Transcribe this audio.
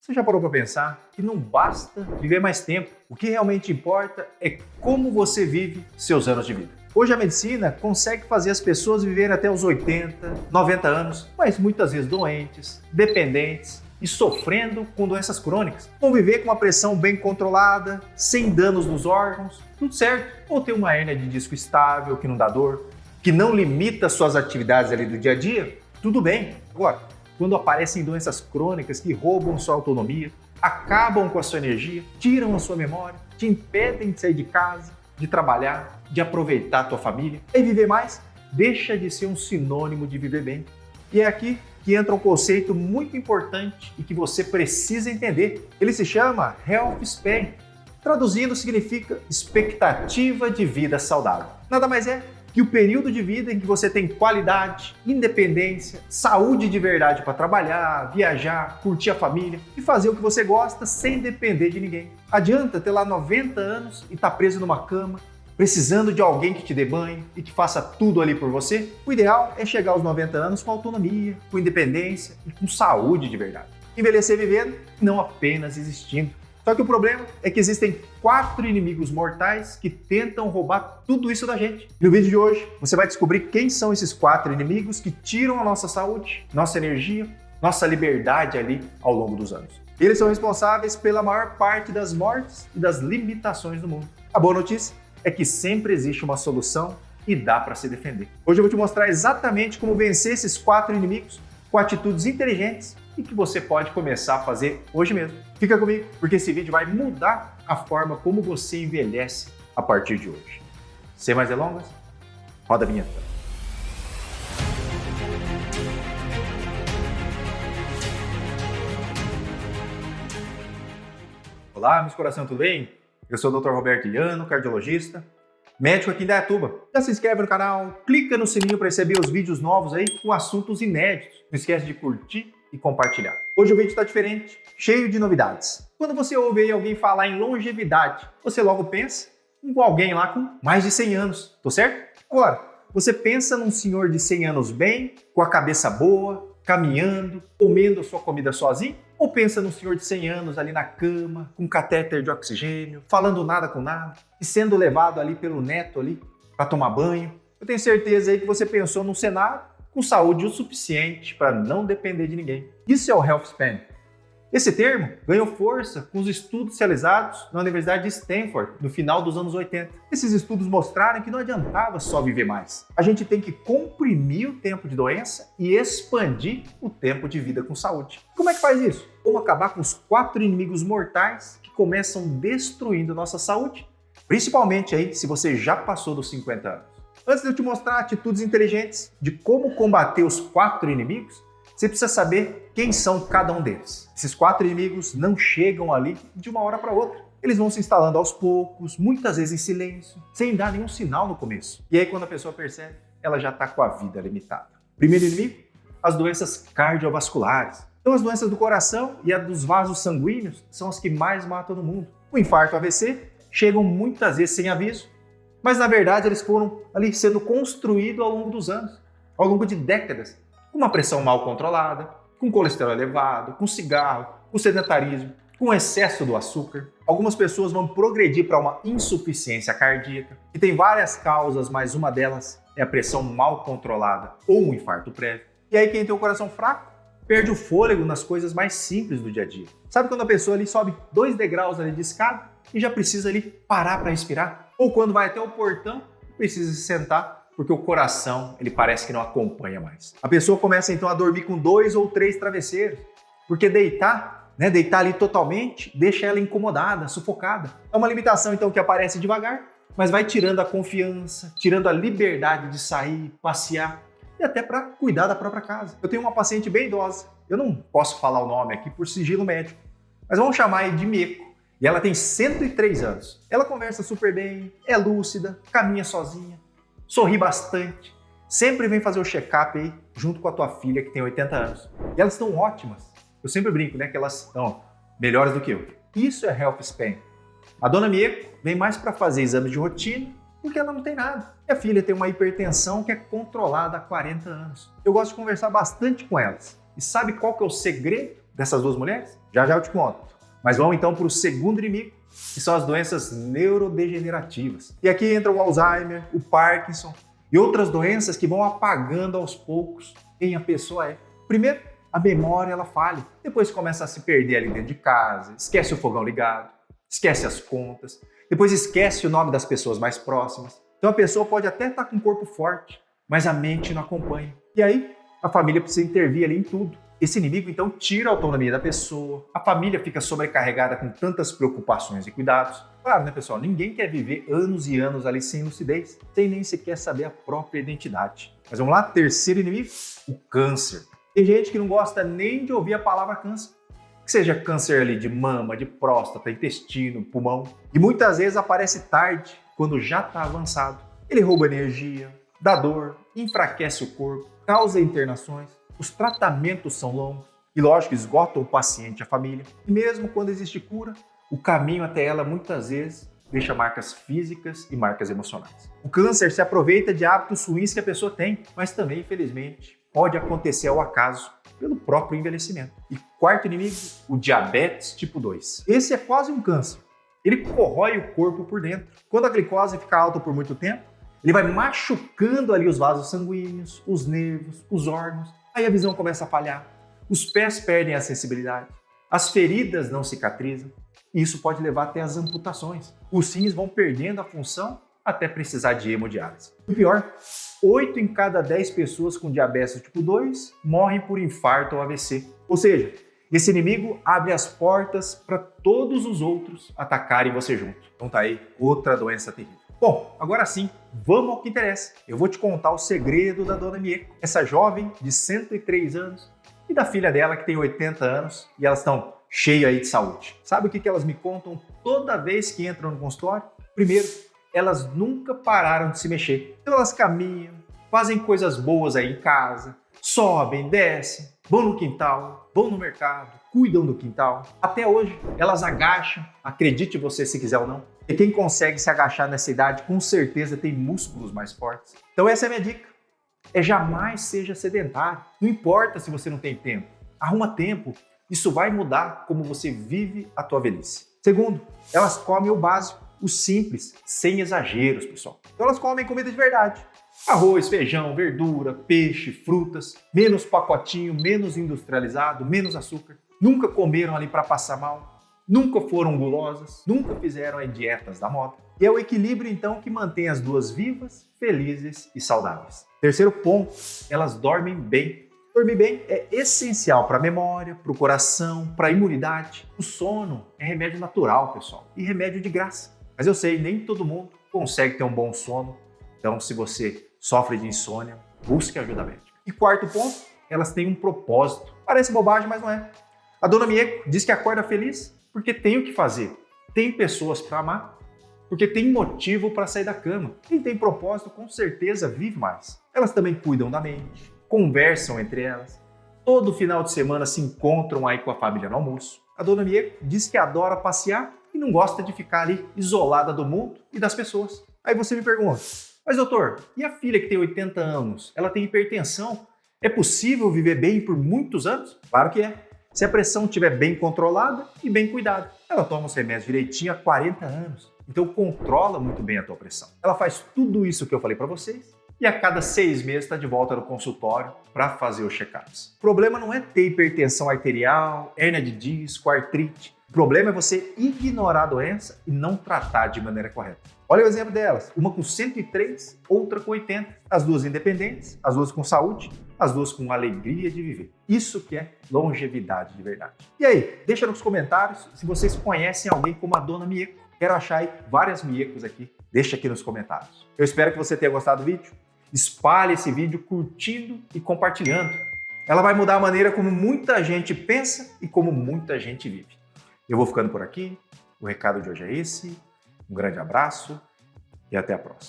Você já parou para pensar que não basta viver mais tempo? O que realmente importa é como você vive seus anos de vida. Hoje a medicina consegue fazer as pessoas viverem até os 80, 90 anos, mas muitas vezes doentes, dependentes e sofrendo com doenças crônicas. Conviver com uma pressão bem controlada, sem danos nos órgãos, tudo certo. Ou ter uma hérnia de disco estável, que não dá dor, que não limita suas atividades ali do dia a dia, tudo bem. Agora, quando aparecem doenças crônicas que roubam sua autonomia, acabam com a sua energia, tiram a sua memória, te impedem de sair de casa, de trabalhar, de aproveitar a tua família, e viver mais deixa de ser um sinônimo de viver bem. E é aqui que entra um conceito muito importante e que você precisa entender. Ele se chama Health Span. Traduzindo, significa expectativa de vida saudável. Nada mais é que o período de vida em que você tem qualidade, independência, saúde de verdade para trabalhar, viajar, curtir a família e fazer o que você gosta sem depender de ninguém. Adianta ter lá 90 anos e estar preso numa cama, precisando de alguém que te dê banho e que faça tudo ali por você? O ideal é chegar aos 90 anos com autonomia, com independência e com saúde de verdade. Envelhecer vivendo, não apenas existindo. Só que o problema é que existem 4 inimigos mortais que tentam roubar tudo isso da gente. No vídeo de hoje, você vai descobrir quem são esses 4 inimigos que tiram a nossa saúde, nossa energia, nossa liberdade ali ao longo dos anos. Eles são responsáveis pela maior parte das mortes e das limitações do mundo. A boa notícia é que sempre existe uma solução e dá para se defender. Hoje eu vou te mostrar exatamente como vencer esses 4 inimigos com atitudes inteligentes e que você pode começar a fazer hoje mesmo. Fica comigo, porque esse vídeo vai mudar a forma como você envelhece a partir de hoje. Sem mais delongas, roda a vinheta. Olá, meus coração, tudo bem? Eu sou o Dr. Roberto Iliano, cardiologista, médico aqui em Indaiatuba. Já se inscreve no canal, clica no sininho para receber os vídeos novos aí com assuntos inéditos. Não esquece de curtir e compartilhar. Hoje o vídeo está diferente, cheio de novidades. Quando você ouve aí alguém falar em longevidade, você logo pensa em alguém lá com mais de 100 anos, tô certo? Agora, você pensa num senhor de 100 anos bem, com a cabeça boa, caminhando, comendo a sua comida sozinho? Ou pensa num senhor de 100 anos ali na cama, com catéter de oxigênio, falando nada com nada, e sendo levado ali pelo neto ali para tomar banho? Eu tenho certeza aí que você pensou num cenário com saúde o suficiente para não depender de ninguém. Isso é o Health Span. Esse termo ganhou força com os estudos realizados na Universidade de Stanford no final dos anos 80. Esses estudos mostraram que não adiantava só viver mais. A gente tem que comprimir o tempo de doença e expandir o tempo de vida com saúde. Como é que faz isso? Como acabar com os 4 inimigos mortais que começam destruindo nossa saúde? Principalmente aí se você já passou dos 50 anos. Antes de eu te mostrar atitudes inteligentes de como combater os 4 inimigos, você precisa saber quem são cada um deles. Esses 4 inimigos não chegam ali de uma hora para outra. Eles vão se instalando aos poucos, muitas vezes em silêncio, sem dar nenhum sinal no começo. E aí quando a pessoa percebe, ela já está com a vida limitada. Primeiro inimigo, as doenças cardiovasculares. Então as doenças do coração e a dos vasos sanguíneos são as que mais matam no mundo. O infarto, AVC, chegam muitas vezes sem aviso, mas na verdade eles foram ali sendo construídos ao longo dos anos, ao longo de décadas, com uma pressão mal controlada, com colesterol elevado, com cigarro, com sedentarismo, com excesso do açúcar. Algumas pessoas vão progredir para uma insuficiência cardíaca, que tem várias causas, mas uma delas é a pressão mal controlada ou um infarto prévio. E aí quem tem o coração fraco perde o fôlego nas coisas mais simples do dia a dia. Sabe quando a pessoa ali sobe 2 degraus ali de escada e já precisa ali parar para respirar? Ou quando vai até o portão, precisa se sentar porque o coração ele parece que não acompanha mais. A pessoa começa então a dormir com 2 ou 3 travesseiros, porque deitar ali totalmente deixa ela incomodada, sufocada. É uma limitação então que aparece devagar, mas vai tirando a confiança, tirando a liberdade de sair, passear e até para cuidar da própria casa. Eu tenho uma paciente bem idosa, eu não posso falar o nome aqui por sigilo médico, mas vamos chamar aí de Meco. E ela tem 103 anos. Ela conversa super bem, é lúcida, caminha sozinha, sorri bastante, sempre vem fazer o check-up aí junto com a tua filha que tem 80 anos. E elas estão ótimas. Eu sempre brinco, né, que elas estão melhores do que eu. Isso é Health Span. A dona Mieko vem mais para fazer exames de rotina porque ela não tem nada. Minha filha tem uma hipertensão que é controlada há 40 anos. Eu gosto de conversar bastante com elas. E sabe qual que é o segredo dessas duas mulheres? Já já eu te conto. Mas vamos então para o segundo inimigo, que são as doenças neurodegenerativas. E aqui entra o Alzheimer, o Parkinson e outras doenças que vão apagando aos poucos quem a pessoa é. Primeiro, a memória ela falha. Depois começa a se perder ali dentro de casa, esquece o fogão ligado, esquece as contas, depois esquece o nome das pessoas mais próximas. Então a pessoa pode até estar com o corpo forte, mas a mente não acompanha. E aí a família precisa intervir ali em tudo. Esse inimigo então tira a autonomia da pessoa, a família fica sobrecarregada com tantas preocupações e cuidados. Claro, né, pessoal? Ninguém quer viver anos e anos ali sem lucidez, sem nem sequer saber a própria identidade. Mas vamos lá, terceiro inimigo, o câncer. Tem gente que não gosta nem de ouvir a palavra câncer. Que seja câncer ali de mama, de próstata, intestino, pulmão. E muitas vezes aparece tarde, quando já está avançado. Ele rouba energia, dá dor, enfraquece o corpo, causa internações. Os tratamentos são longos e, lógico, esgotam o paciente e a família. E mesmo quando existe cura, o caminho até ela muitas vezes deixa marcas físicas e marcas emocionais. O câncer se aproveita de hábitos ruins que a pessoa tem, mas também, infelizmente, pode acontecer ao acaso pelo próprio envelhecimento. E quarto inimigo, o diabetes tipo 2. Esse é quase um câncer. Ele corrói o corpo por dentro. Quando a glicose fica alta por muito tempo, ele vai machucando ali os vasos sanguíneos, os nervos, os órgãos. Aí a visão começa a falhar, os pés perdem a sensibilidade, as feridas não cicatrizam e isso pode levar até as amputações. Os rins vão perdendo a função até precisar de hemodiálise. O pior, 8 em cada 10 pessoas com diabetes tipo 2 morrem por infarto ou AVC. Ou seja, esse inimigo abre as portas para todos os outros atacarem você junto. Então tá aí, outra doença terrível. Bom, agora sim, vamos ao que interessa. Eu vou te contar o segredo da Dona Mieko, essa jovem de 103 anos e da filha dela que tem 80 anos e elas estão cheias aí de saúde. Sabe o que elas me contam toda vez que entram no consultório? Primeiro, elas nunca pararam de se mexer. Então elas caminham, fazem coisas boas aí em casa, sobem, descem, vão no quintal, vão no mercado, cuidam do quintal. Até hoje, elas agacham, acredite você se quiser ou não. E quem consegue se agachar nessa idade, com certeza tem músculos mais fortes. Então essa é a minha dica. Jamais seja sedentário. Não importa se você não tem tempo. Arruma tempo. Isso vai mudar como você vive a tua velhice. Segundo, elas comem o básico, o simples, sem exageros, pessoal. Então elas comem comida de verdade. Arroz, feijão, verdura, peixe, frutas, menos pacotinho, menos industrializado, menos açúcar. Nunca comeram ali para passar mal. Nunca foram gulosas, nunca fizeram as dietas da moda. E é o equilíbrio, então, que mantém as duas vivas, felizes e saudáveis. Terceiro ponto, elas dormem bem. Dormir bem é essencial para a memória, para o coração, para a imunidade. O sono é remédio natural, pessoal, e remédio de graça. Mas eu sei, nem todo mundo consegue ter um bom sono. Então, se você sofre de insônia, busque ajuda médica. E quarto ponto, elas têm um propósito. Parece bobagem, mas não é. A Dona Mieko diz que acorda feliz porque tem o que fazer, tem pessoas para amar, porque tem motivo para sair da cama. Quem tem propósito, com certeza, vive mais. Elas também cuidam da mente, conversam entre elas, todo final de semana se encontram aí com a família no almoço. A Dona Mieko diz que adora passear e não gosta de ficar ali isolada do mundo e das pessoas. Aí você me pergunta, mas doutor, e a filha que tem 80 anos? Ela tem hipertensão? É possível viver bem por muitos anos? Claro que é. Se a pressão estiver bem controlada e bem cuidada. Ela toma os remédios direitinho há 40 anos, então controla muito bem a tua pressão. Ela faz tudo isso que eu falei para vocês e a cada 6 meses está de volta no consultório para fazer os check-ups. O problema não é ter hipertensão arterial, hérnia de disco, artrite. O problema é você ignorar a doença e não tratar de maneira correta. Olha o exemplo delas, uma com 103, outra com 80. As duas independentes, as duas com saúde, as duas com alegria de viver. Isso que é longevidade de verdade. E aí, deixa nos comentários se vocês conhecem alguém como a Dona Mieko. Quero achar aí várias Miekos aqui. Deixa aqui nos comentários. Eu espero que você tenha gostado do vídeo. Espalhe esse vídeo curtindo e compartilhando. Ela vai mudar a maneira como muita gente pensa e como muita gente vive. Eu vou ficando por aqui. O recado de hoje é esse. Um grande abraço e até a próxima.